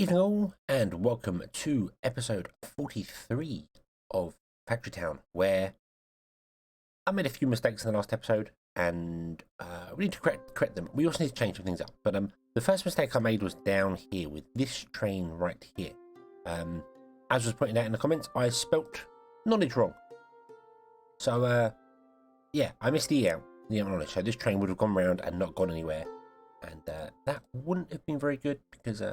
Evening all, and welcome to episode 43 of Factory Town, where I made a few mistakes in the last episode, and we need to correct them. We also need to change some things up, but the first mistake I made was down here with this train right here. As was pointed out in the comments, I spelt knowledge wrong. So, yeah, I missed the knowledge, so this train would have gone round and not gone anywhere, and that wouldn't have been very good, because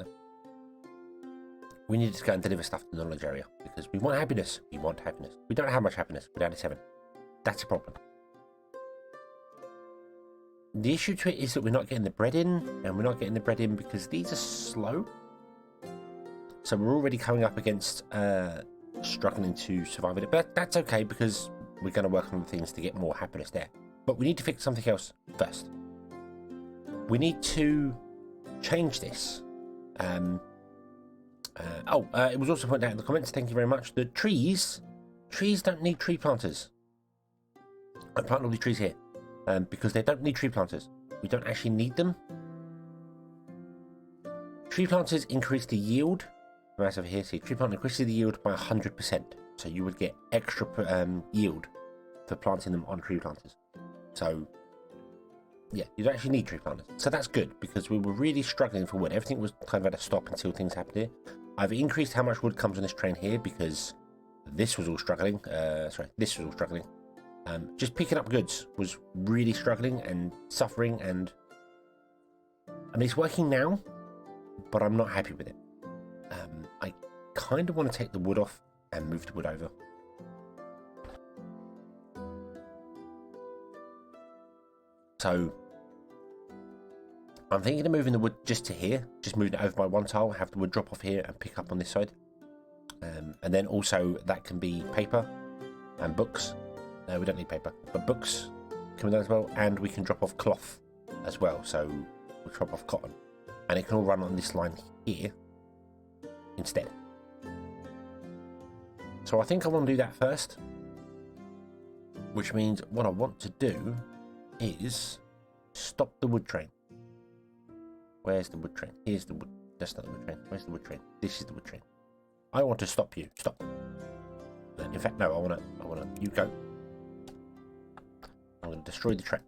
we needed to go and deliver stuff to the knowledge area because we want happiness. We want happiness. We don't have much happiness. We're down to 7. That's a problem. The issue to it is that we're not getting the bread in, and we're not getting the bread in because these are slow. So we're already coming up against struggling to survive with it. But that's okay because we're going to work on things to get more happiness there. But we need to fix something else first. We need to change this. It was also pointed out in the comments, thank you very much, that trees don't need tree planters. I plant all these trees here because they don't need tree planters. We don't actually need them. Tree planters increase the yield. Right over here, see, tree planter increases the yield by 100%. So you would get extra yield for planting them on tree planters. So, yeah, you don't actually need tree planters. So that's good because we were really struggling for wood. Everything was kind of at a stop until things happened here. I've increased how much wood comes on this train here because this was all struggling. This was all struggling. Just picking up goods was really struggling and suffering, and I mean, it's working now, but I'm not happy with it. I kind of want to take the wood off and move the wood over. So I'm thinking of moving the wood just to here, just moving it over by one tile, have the wood drop off here and pick up on this side. And then also that can be paper and books. No, we don't need paper, but books can be done as well. And we can drop off cloth as well. So we'll drop off cotton. And it can all run on this line here instead. So I think I want to do that first. Which means what I want to do is stop the wood train. Where's the wood train? Here's the wood. That's not the wood train. Where's the wood train? This is the wood train. I want to stop you. Stop. In fact, no. I wanna. You go. I'm gonna destroy the train.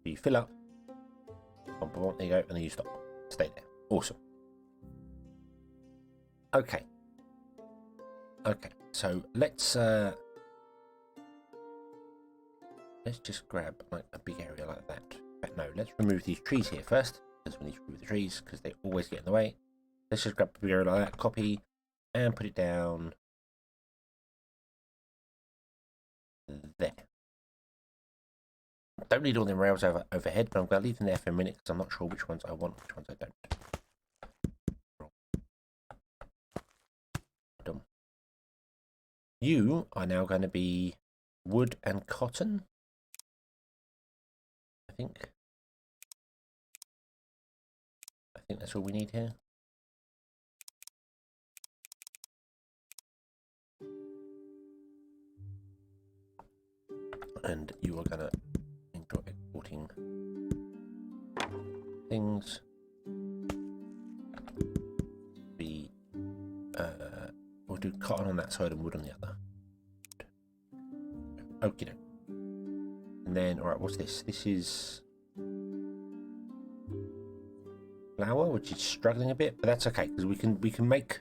You fill up. There you go, and then you stop. Stay there. Awesome. Okay. Okay. So let's just grab like a big area like that. But no, let's remove these trees here first, because we need to remove the trees, because they always get in the way. Let's just grab a big area like that, copy, and put it down there. Don't need all them rails overhead, but I'm going to leave them there for a minute, because I'm not sure which ones I want, which ones I don't. You are now going to be wood and cotton. I think that's all we need here. And you are gonna enjoy exporting things. We'll do cotton on that side and wood on the other. Okie doke. And then, alright, what's this? This is flour, which is struggling a bit, but that's okay because we can make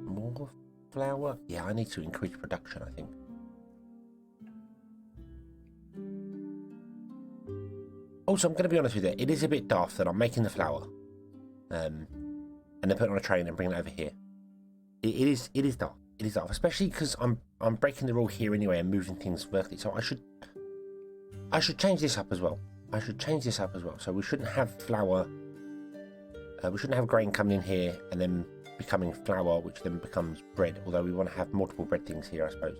more flour. Yeah, I need to increase production, I think. Also, I'm going to be honest with you, it is a bit daft that I'm making the flour and then put it on a train and bring it over here. It is daft. It is daft, especially because I'm breaking the rule here anyway and moving things vertically. So I should change this up as well. So we shouldn't have flour. We shouldn't have grain coming in here and then becoming flour, which then becomes bread. Although we want to have multiple bread things here, I suppose.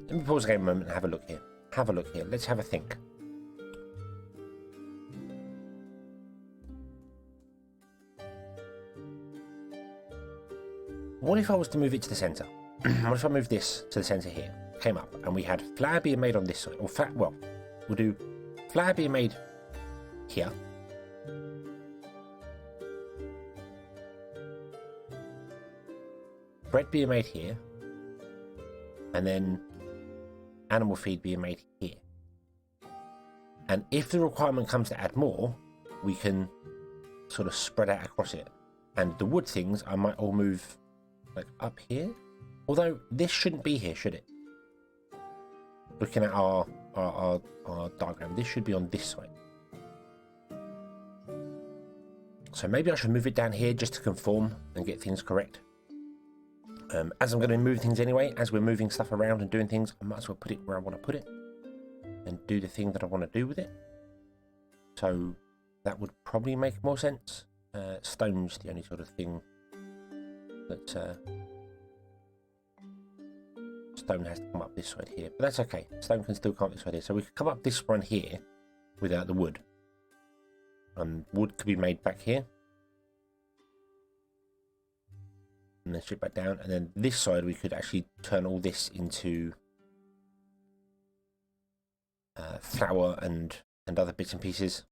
Let me pause the game a moment and have a look here. Let's have a think. what if I was to move it to the centre? What if I move this to the centre here? Came up, and we had flour being made on this side, or well, we'll do flour being made here. Bread being made here. And then animal feed being made here. And if the requirement comes to add more, we can sort of spread out across it. And the wood things, I might all move like up here. Although this shouldn't be here, should it? Looking at our diagram, this should be on this side. So maybe I should move it down here just to conform and get things correct. As I'm going to move things anyway, as we're moving stuff around and doing things, I might as well put it where I want to put it and do the thing that I want to do with it. So that would probably make more sense. Stone's the only sort of thing that stone has to come up this side here, but that's okay. Stone can still come up this side here, so we could come up this one here without the wood. Wood could be made back here. And then strip back down, and then this side we could actually turn all this into flour and other bits and pieces.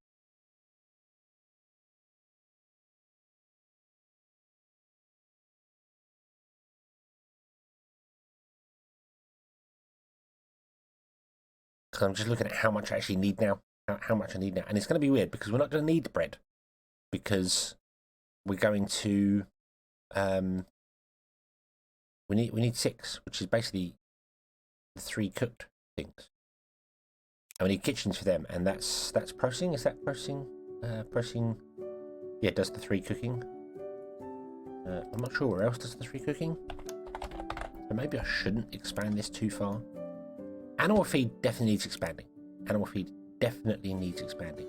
Because I'm just looking at how much I actually need now, how much I need now, and it's going to be weird because we're not going to need the bread because we're going to we need 6, which is basically the 3 cooked things. And we need kitchens for them, and that's processing. Is that processing? Processing. Yeah, it does the 3 cooking. I'm not sure where else does the 3 cooking. So maybe I shouldn't expand this too far. Animal feed definitely needs expanding. Animal feed definitely needs expanding.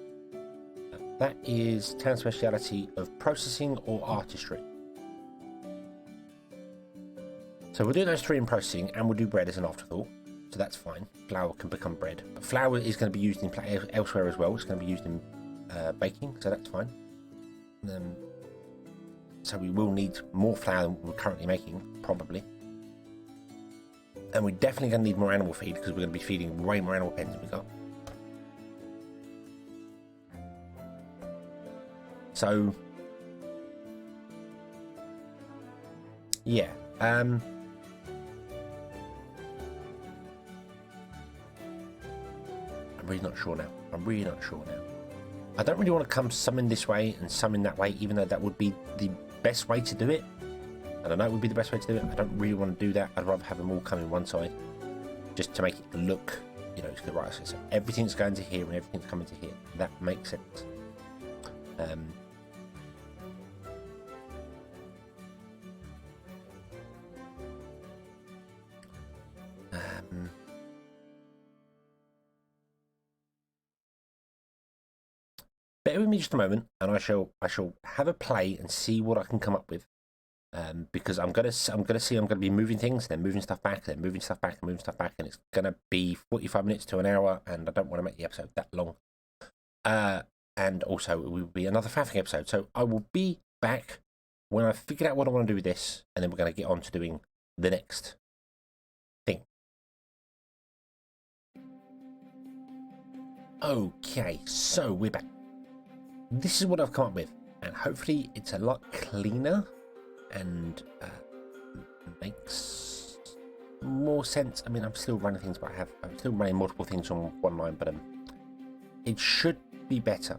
That is town speciality of processing or artistry. So we'll do those 3 in processing, and we'll do bread as an afterthought. So that's fine. Flour can become bread. But flour is going to be used in elsewhere as well. It's going to be used in baking, so that's fine. So we will need more flour than we're currently making, probably. And we're definitely going to need more animal feed, because we're going to be feeding way more animal pens than we got. So, yeah. I'm really not sure now. I don't really want to come some in this way and some in that way, even though that would be the best way to do it. And I know it would be the best way to do it. I don't really want to do that. I'd rather have them all come in one side, just to make it look, you know, it's the right. So everything's going to here and everything's coming to here. That makes sense. Bear with me just a moment, and I shall have a play and see what I can come up with. Because I'm gonna be moving things, then moving stuff back, then moving stuff back, and moving stuff back, and it's gonna be 45 minutes to an hour, and I don't want to make the episode that long. And also it will be another faffing episode, so I will be back when I've figured out what I want to do with this, and then we're gonna get on to doing the next thing. Okay, so we're back. This is what I've come up with, and hopefully it's a lot cleaner and makes more sense. I mean, I'm still running things, but I'm still running multiple things on one line, but it should be better.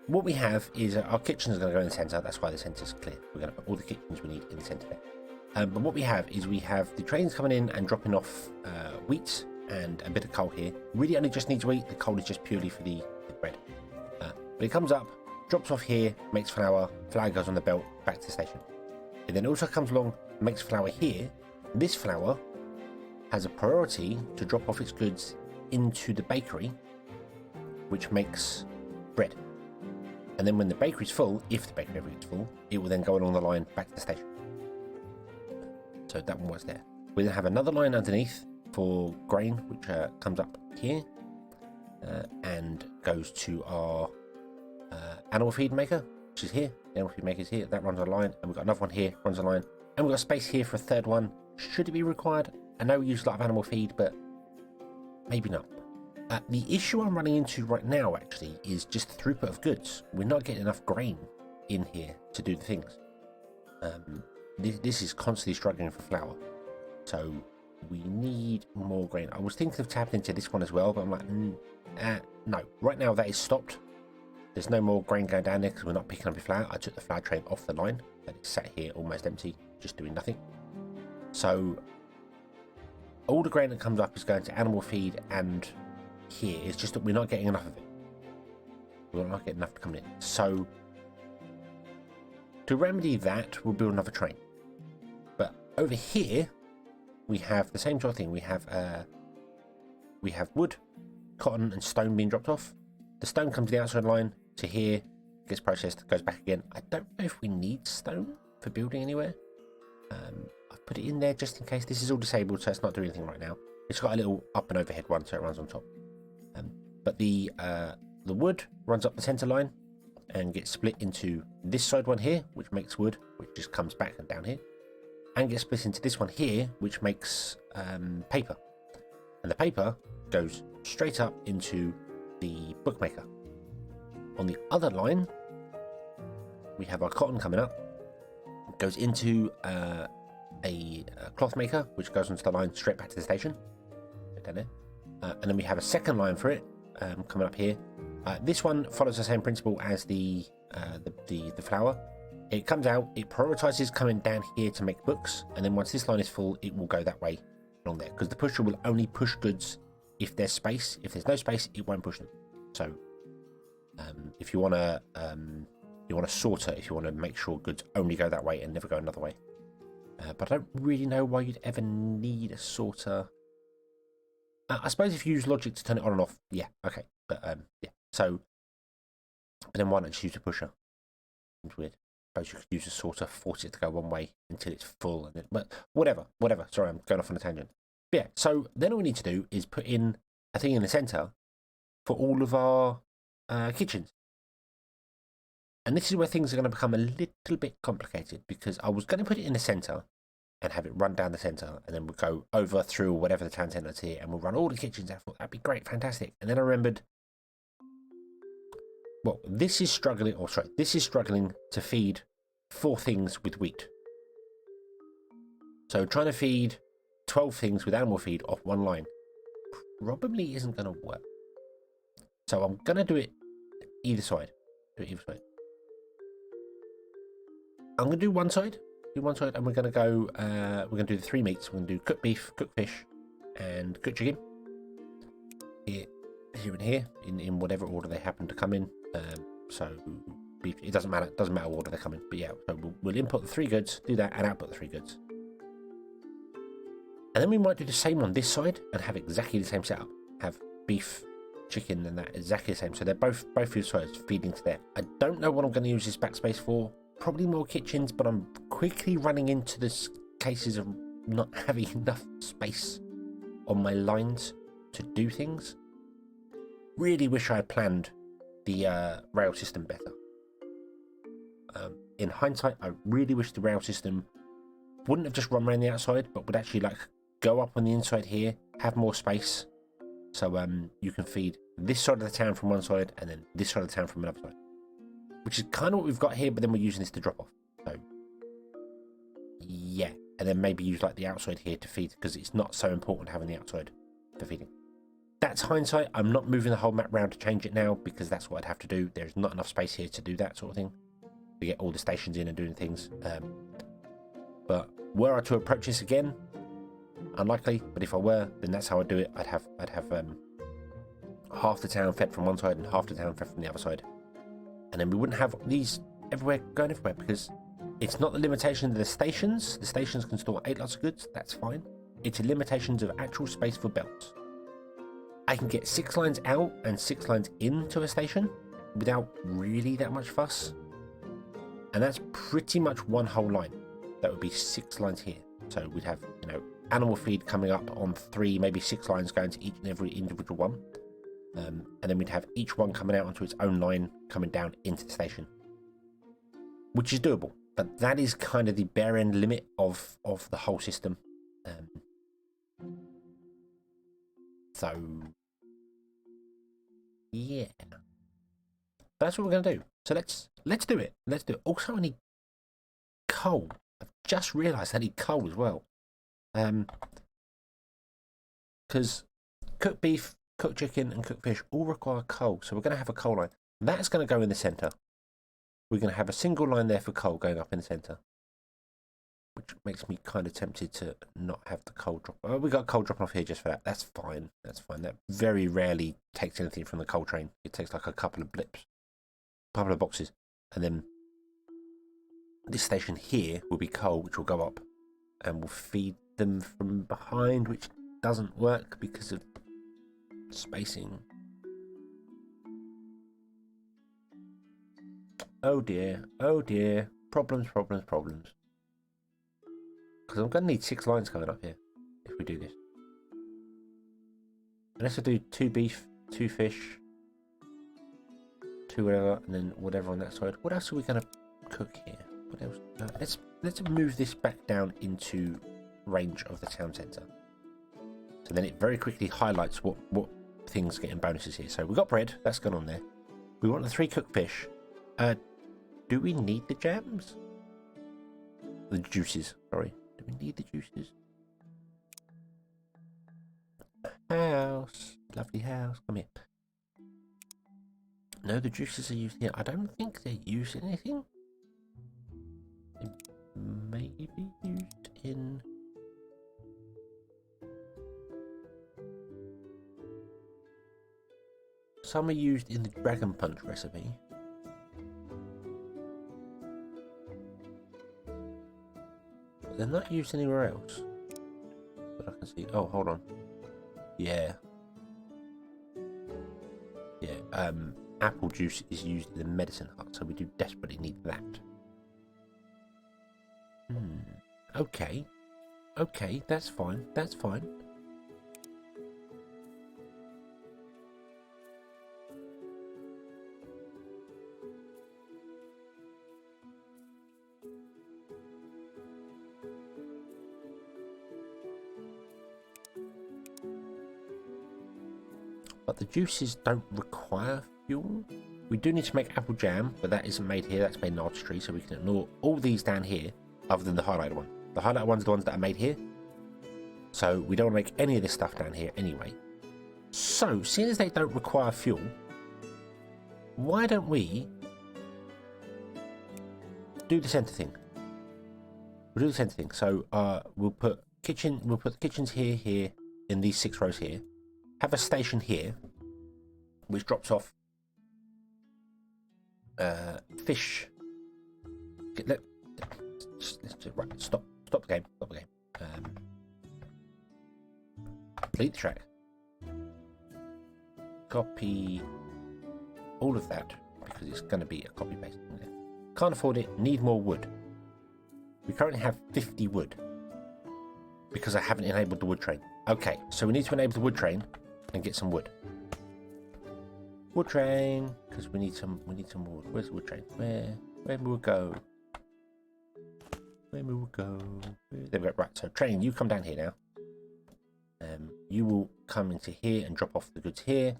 What we have is our kitchens are going to go in the centre. That's why the centre's clear. We're going to put all the kitchens we need in the centre there. But what we have is we have the trains coming in and dropping off wheat and a bit of coal here. Really only just needs wheat. The coal is just purely for the bread. But it comes up, drops off here, makes flour. Flour goes on the belt back to the station. It then also comes along, makes flour here. This flour has a priority to drop off its goods into the bakery, which makes bread. And then when the bakery's full, if the bakery ever gets full, it will then go along the line back to the station. So that one was there. We then have another line underneath for grain, which comes up here and goes to our animal feed maker, which is here. The animal feed maker's here. That runs on a line, and we've got another one here, runs on a line, and we've got space here for a third one. Should it be required? I know we use a lot of animal feed, but maybe not. The issue I'm running into right now, actually, is just the throughput of goods. We're not getting enough grain in here to do the things. This is constantly struggling for flour. So we need more grain. I was thinking of tapping into this one as well, but I'm like, no. Right now that is stopped. There's no more grain going down there because we're not picking up the flour. I took the flour train off the line and it's sat here almost empty, just doing nothing. So all the grain that comes up is going to animal feed and here. It's just that we're not getting enough of it. We're not getting enough to come in. So to remedy that, we'll build another train. But over here, we have the same sort of thing. We have wood, cotton, and stone being dropped off. The stone comes to the outside line to here, gets processed, goes back again. I don't know if we need stone for building anywhere. I've put it in there just in case. This is all disabled, so it's not doing anything right now. It's got a little up and overhead one, so it runs on top. But the wood runs up the center line and gets split into this side one here, which makes wood, which just comes back and down here, and gets split into this one here, which makes paper. And the paper goes straight up into the bookmaker. On the other line, we have our cotton coming up. It goes into a cloth maker, which goes onto the line straight back to the station. Down there. And then we have a second line for it coming up here. This one follows the same principle as the flour. It comes out, it prioritizes coming down here to make books, and then once this line is full, it will go that way along there, because the pusher will only push goods if there's space. If there's no space, it won't push them. So if you want a sorter, if you want to make sure goods only go that way and never go another way. But I don't really know why you'd ever need a sorter. I suppose if you use logic to turn it on and off, yeah, okay. But yeah, so, but then why not just use a pusher? Seems weird. I suppose you could use a sorter, force it to go one way until it's full, and then, but whatever. Sorry, I'm going off on a tangent. But yeah, so then all we need to do is put in a thing in the center for all of our kitchens. And this is where things are going to become a little bit complicated, because I was going to put it in the center and have it run down the center, and then we'll go over through whatever the town centre is here, and we'll run all the kitchens. I thought that'd be great, fantastic. And then I remembered, well, this is struggling to feed 4 things with wheat. So trying to feed 12 things with animal feed off one line probably isn't going to work. So I'm going to do it either side. I'm going to do one side, and we're going to go, we're going to do the 3 meats. We're going to do cooked beef, cooked fish, and cooked chicken. Here and here, in whatever order they happen to come in. So it doesn't matter what order they come in. But yeah, so we'll input the 3 goods, do that, and output the 3 goods. And then we might do the same on this side and have exactly the same setup. Have beef, chicken, and that exactly the same. So they're both food sides feeding to there. I don't know what I'm going to use this backspace for. Probably more kitchens, but I'm quickly running into this cases of not having enough space on my lines to do things. Really wish I had planned the rail system better. In hindsight, I really wish the rail system wouldn't have just run around the outside, but would actually like go up on the inside here, have more space, so you can feed this side of the town from one side and then this side of the town from another side, which is kind of what we've got here, but then we're using this to drop off. So yeah, and then maybe use like the outside here to feed, because it's not so important having the outside for feeding. That's hindsight. I'm not moving the whole map around to change it now, because that's what I'd have to do. There's not enough space here to do that sort of thing, to get all the stations in and doing things. But were I to approach this again, unlikely, but if I were, then that's how I'd do it. I'd have half the town fed from one side and half the town fed from the other side, and then we wouldn't have these going everywhere, because it's not the limitation of the stations. The stations can store 8 lots of goods, that's fine. It's the limitations of actual space for belts. I can get 6 lines out and 6 lines into a station without really that much fuss, and that's pretty much one whole line. That would be 6 lines here. So we'd have, animal feed coming up on 3, maybe 6 lines going to each and every individual one. And then we'd have each one coming out onto its own line, coming down into the station. which is doable. But that is kind of the bare end limit of the whole system. So yeah, that's what we're gonna do. So let's do it. Let's do it. Also, I need coal. I've just realised I need coal as well. Because cooked beef, cooked chicken, and cooked fish all require coal. So we're gonna have a coal line. That's gonna go in the centre. We're gonna have a single line there for coal going up in the centre, which makes me kind of tempted to not have the coal drop. Oh, we got coal dropping off here just for that. That's fine. That's fine. That very rarely takes anything from the coal train. It takes like a couple of blips, a couple of boxes, and then this station here will be coal, which will go up, and will feed them from behind, which doesn't work because of spacing. Oh dear. Oh dear. Problems, problems, problems. Because I'm going to need 6 lines coming up here if we do this. Unless I do 2 beef, 2 fish, 2 whatever, and then whatever on that side. What else are we going to cook here? What else? Let's move this back down into range of the town centre. So then it very quickly highlights what things get in bonuses here. So we've got bread, that's gone on there. We want the 3 cooked fish. Do we need the jams? The juices, sorry. Do we need the juices? House. Lovely house. Come here. No, the juices are used here. I don't think they're used in anything. They may be used in... Some are used in the Dragon Punch recipe. But they're not used anywhere else. But I can see... Oh, hold on. Yeah. Yeah, apple juice is used in the medicine hut, so we do desperately need that. Okay. Okay, that's fine. That's fine. But the juices don't require fuel. We do need to make apple jam, but that isn't made here. That's made in artistry, so we can ignore all these down here, other than the highlighted one. The highlighted ones are the ones that are made here. So we don't want to make any of this stuff down here anyway. So, seeing as they don't require fuel, why don't we do the centre thing? We'll do the centre thing. So we'll put the kitchens here, in these 6 rows here. Have a station here, which drops off fish. Let's just, right, stop the game. Stop the game. Delete the track. Copy all of that because it's going to be a copy paste in there. Can't afford it. Need more wood. We currently have 50 wood because I haven't enabled the wood train. Okay, so we need to enable the wood train and get some wood. Wood train, because we need some wood. Where's the wood train? Where will we go? Where will we go? There we go. Right, so train, you come down here now. You will come into here and drop off the goods here.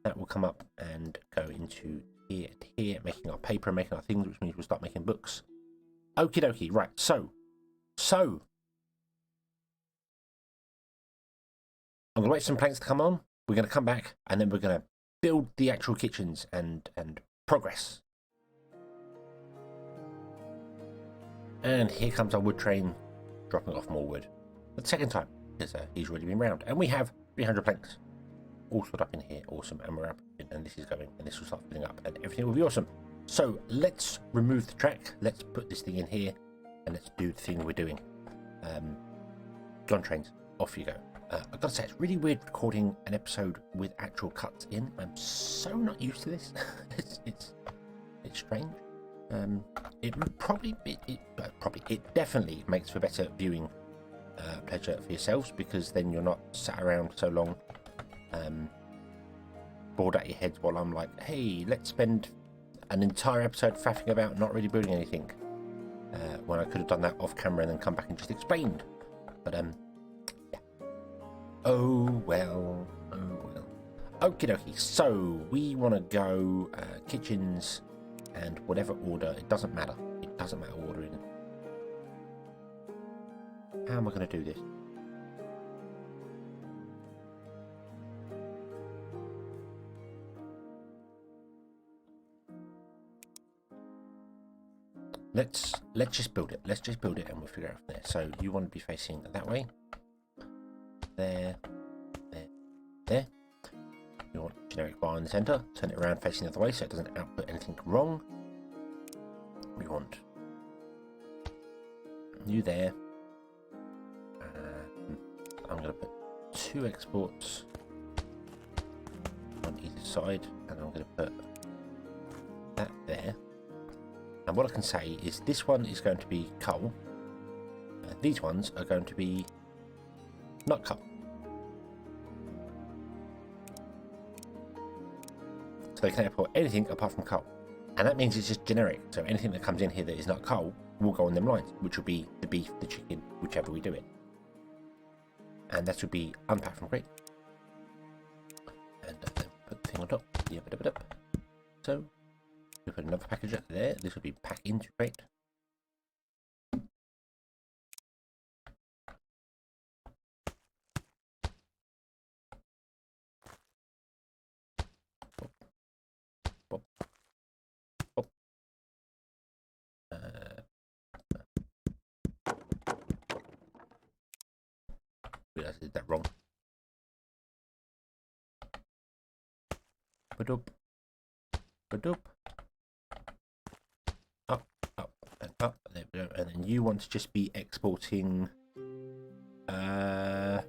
That will come up and go into here and here, making our paper, making our things, which means we'll start making books. Okie dokie, right, so I'm gonna wait for some planks to come on. We're gonna come back and then we're gonna build the actual kitchens and progress. And here comes our wood train dropping off more wood for the second time because he's already been round. And we have 300 planks all stored up in here. Awesome. And we're up and this is going and this will start filling up and everything will be awesome. So let's remove the track. Let's put this thing in here and let's do the thing we're doing. Go on trains. Off you go. I've got to say, it's really weird recording an episode with actual cuts in. I'm so not used to this. it's strange. It definitely makes for better viewing pleasure for yourselves because then you're not sat around so long bored out your heads while I'm like, hey, let's spend an entire episode faffing about not really building anything, when I could have done that off camera and then come back and just explained. But yeah. Oh well. Okie dokie. So we want to go kitchens and whatever order. It doesn't matter. It doesn't matter ordering. How am I going to do this? Let's just build it. Let's just build it and we'll figure it out from there. So you want to be facing that way. There. You want generic bar in the center. Turn it around facing the other way so it doesn't output anything wrong. We want you there. I'm going to put 2 exports on either side, and I'm going to put that there. And what I can say is this one is going to be coal. These ones are going to be not coal. So they can import anything apart from coal. And that means it's just generic. So anything that comes in here that is not coal will go on them lines, which will be the beef, the chicken, whichever we do it. And that would be unpacked from crate. And then put the thing on top. So we put another package up there. This will be packed into crate. I did that wrong. Up, and up. There we go. And then you want to just be exporting. Well,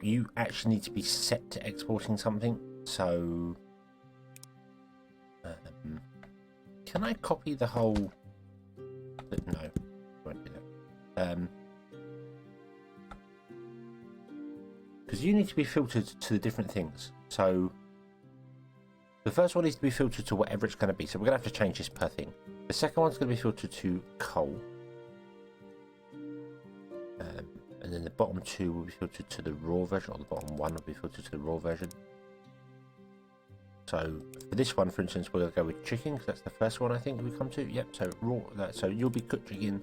you actually need to be set to exporting something. So, can I copy the whole? No, I won't do that. Because you need to be filtered to the different things. So the first one needs to be filtered to whatever it's going to be. So we're going to have to change this per thing. The second one's going to be filtered to coal. And then the bottom 2 will be filtered to the raw version, or the bottom 1 will be filtered to the raw version. So for this one, for instance, we're going to go with chicken, because that's the first one I think we come to. Yep, so raw. So you'll be cooked chicken,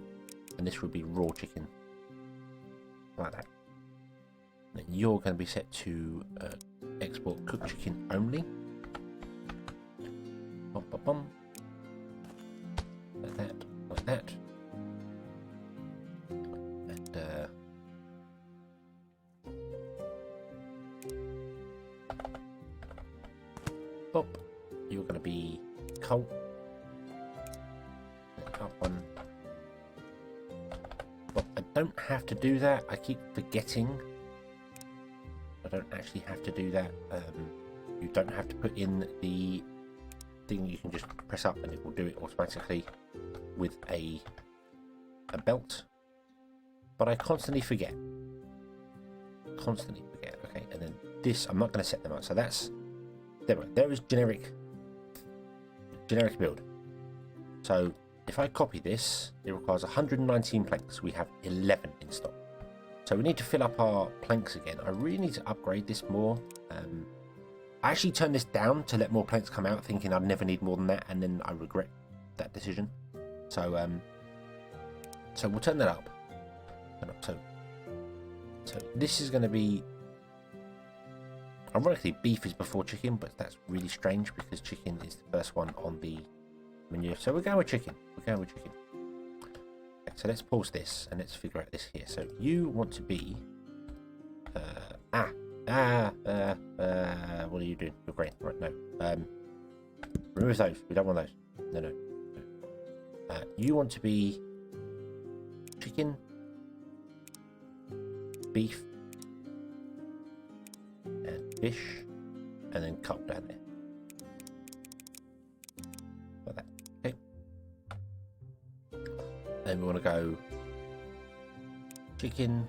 and this will be raw chicken. Like that. Then you're going to be set to export cooked chicken only. Like that, like that. And pop. You're going to be coal. Up one. Well, I don't have to do that. I keep forgetting. I don't actually have to do that. You don't have to put in the thing. You can just press up and it will do it automatically with a belt. But I constantly forget. Okay, and then this, I'm not going to set them up. So that's there is generic build. So if I copy this, it requires 119 planks. We have 11 in stock. So we need to fill up our planks again. I really need to upgrade this more. I actually turned this down to let more planks come out, thinking I'd never need more than that, and then I regret that decision. So so we'll turn that up. So this is going to be, ironically, beef is before chicken, but that's really strange because chicken is the first one on the menu. So we're going with chicken. Okay, so let's pause this and let's figure out this here. So you want to be what are you doing? You're great. Right, no. Remove those. We don't want those. No. You want to be chicken, beef, and fish, and then cut down there. Like that. Okay. Then we want to go chicken,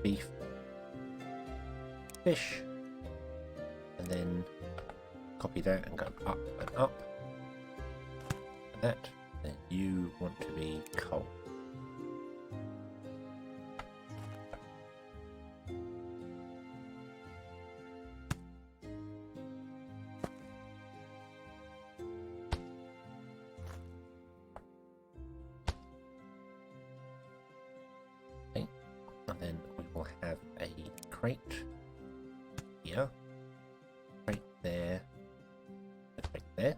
beef, fish, and then copy that and go up and up. And that. Then you want to be coal. Okay, and then we will have a crate here, crate there, a crate there.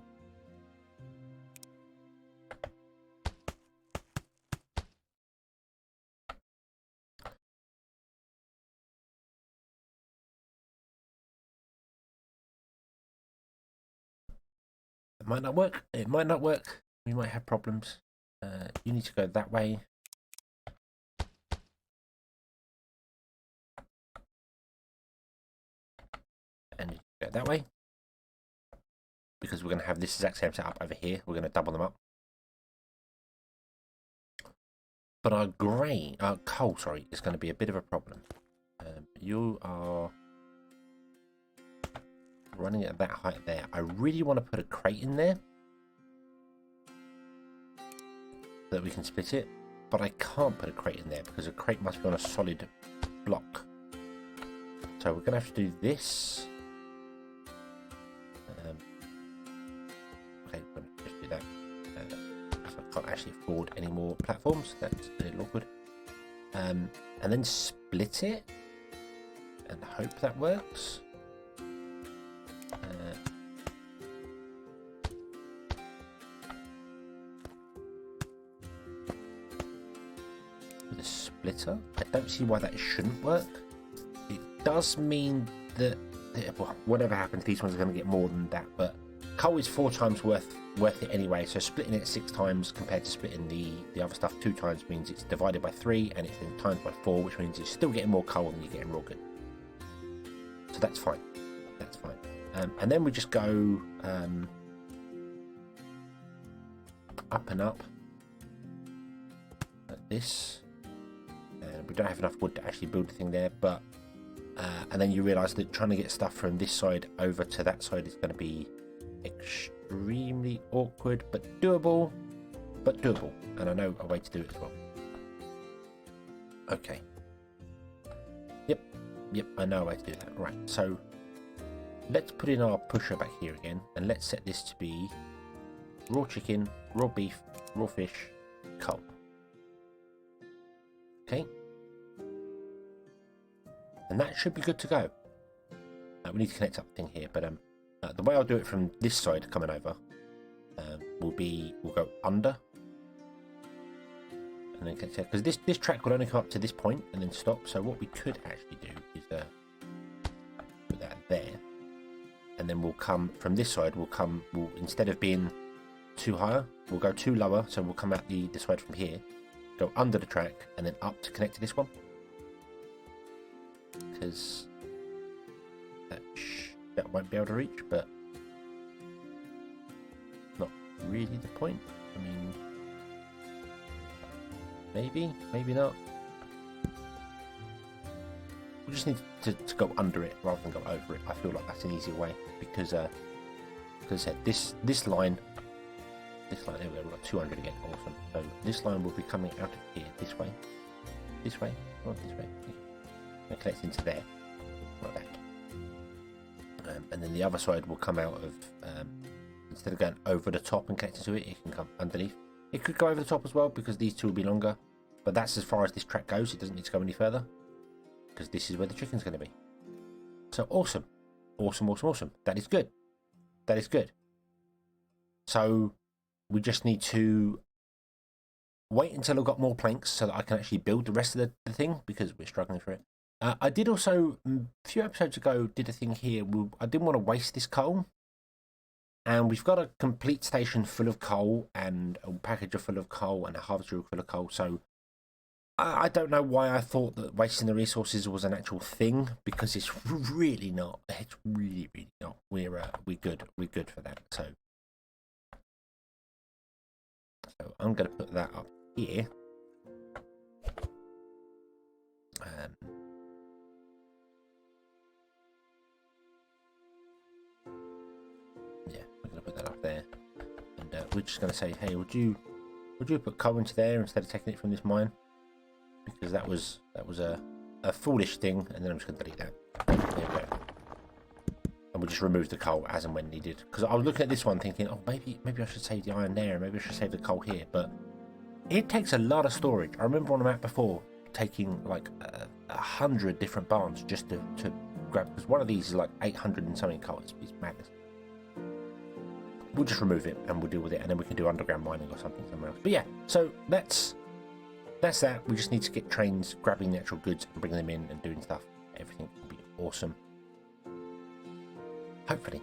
It might not work. It might not work. We might have problems. You need to go that way. And go that way. Because we're going to have this exact same setup over here. We're going to double them up. But our coal, sorry, is going to be a bit of a problem. You are running at that height there. I really want to put a crate in there so that we can split it, but I can't put a crate in there because a crate must be on a solid block. So we're going to have to do this. Okay, we're going to just do that. I can't actually afford any more platforms. That's a little awkward. And then split it and hope that works. With a splitter, I don't see why that shouldn't work. It does mean that well, whatever happens, these ones are going to get more than that, but coal is 4 times worth it anyway, so splitting it 6 times compared to splitting the other stuff 2 times means it's divided by 3 and it's then times by 4, which means you're still getting more coal than you're getting raw good. So that's fine. That's fine. And then we just go up and up like this. And we don't have enough wood to actually build the thing there, but and then you realise that trying to get stuff from this side over to that side is going to be extremely awkward, but doable. And I know a way to do it as well. Okay. Yep, I know a way to do that. Right, so let's put in our pusher back here again, and let's set this to be raw chicken, raw beef, raw fish, coal. Okay. And that should be good to go. We need to connect up the thing here, but the way I'll do it from this side coming over we'll go under and then connect, because this track will only come up to this point and then stop. So what we could actually do is put that there, and then we'll come from this side. We'll instead of being 2 higher, we'll go 2 lower. So we'll come out the side from here, go under the track, and then up to connect to this one. Because that won't be able to reach, but not really the point. I mean, maybe not. We just need to go under it rather than go over it. I feel like that's an easier way, because I said this line, there we go, we've got 200 again, awesome. So this line will be coming out of here, this way, not this way, and connect into there, like that. And then the other side will come out of, instead of going over the top and connecting to it, it can come underneath. It could go over the top as well, because these two will be longer, but that's as far as this track goes. It doesn't need to go any further, because this is where the chicken's going to be. So awesome. That is good. So we just need to wait until I've got more planks so that I can actually build the rest of the thing, because we're struggling for it. I did also, a few episodes ago, did a thing here. I didn't want to waste this coal. And we've got a complete station full of coal, and a packager full of coal, and a harvester full of coal. So I don't know why I thought that wasting the resources was an actual thing, because it's really not. It's really not. We're good. We're good for that. So I'm going to put that up here. we're going to put that up there. And we're just going to say, hey, would you put coal into there instead of taking it from this mine? Because that was a foolish thing, and then I'm just going to delete that. There we go. And we'll just remove the coal as and when needed. Because I was looking at this one thinking, oh, maybe I should save the iron there, maybe I should save the coal here, but it takes a lot of storage. I remember on the map before taking like 100 different barns just to grab, because one of these is like 800 and something coal. It's madness. We'll just remove it and we'll deal with it, and then we can do underground mining or something somewhere else. But yeah, so that's that. We just need to get trains grabbing the actual goods and bringing them in and doing stuff. Everything will be awesome, hopefully.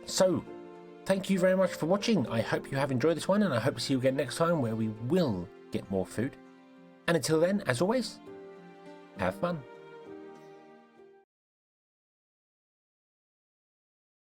So thank you very much for watching. I hope you have enjoyed this one, and I hope to see you again next time where we will get more food. And until then, as always, have fun.